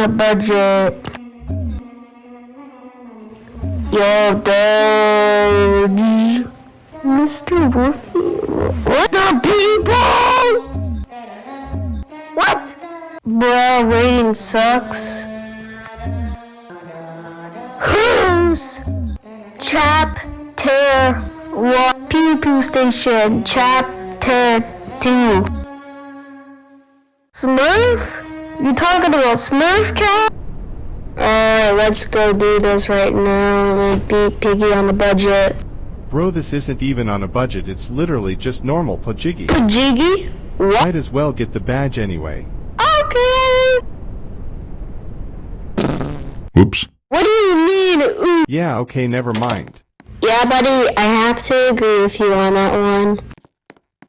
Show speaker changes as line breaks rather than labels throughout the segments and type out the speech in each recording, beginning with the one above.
the budget. Yo, Doge. Mr. Wolfie. What the people? What? Bro, rating sucks. Who's Chapter 1 Pew Pew Station Chapter 2? Smurf? You talking about Smurf Cat? Alright, let's go do this right now. I'm gonna beat Piggy on the budget.
Bro, this isn't even on a budget, it's literally just normal pajiggy.
Pajiggy? What?
Might as well get the badge anyway.
Okay!
Oops.
What do you mean, ooh?
Yeah, okay, never mind.
Yeah, buddy, I have to agree with you on that one.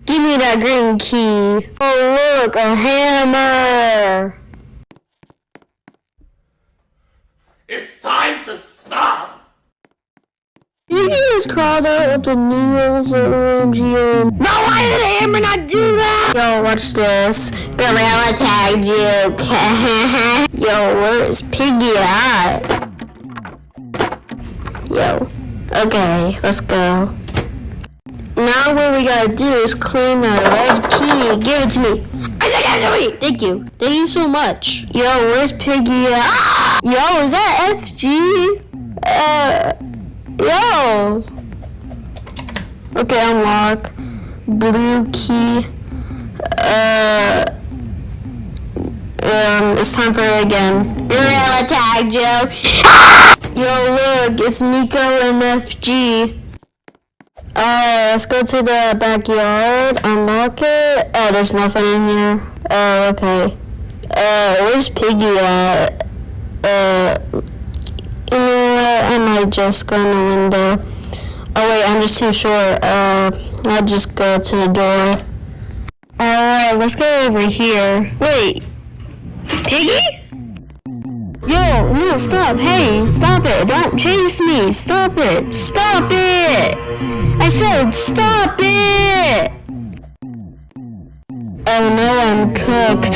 Give me that green key. Oh, look, a hammer!
It's time to stop!
You guys crawled out with the noodles or OMG. No, why did the hammer not do that? Yo, watch this. Gorilla tag juke. Yo, where's Piggy at? Yo, okay, let's go. Now what we gotta do is claim that red key. Give it to me. I said give it to me! Thank you. Thank you so much. Yo, where's Piggy at? Ah! Yo, is that FG? Yo! Okay, unlock. Blue key. It's time for it again. Gorilla tag joke. Yo, look, it's Nico and FG. Let's go to the backyard. Unlock it. Oh, there's nothing in here. Oh, okay. Where's Piggy at? You know what? I might just go in the window. Oh wait, I'm just too short. I'll just go to the door. Alright, let's go over here. Wait. Piggy? Yo, no, stop. Hey, stop it. Don't chase me. Stop it. Stop it. I said stop it. Oh no, I'm cooked.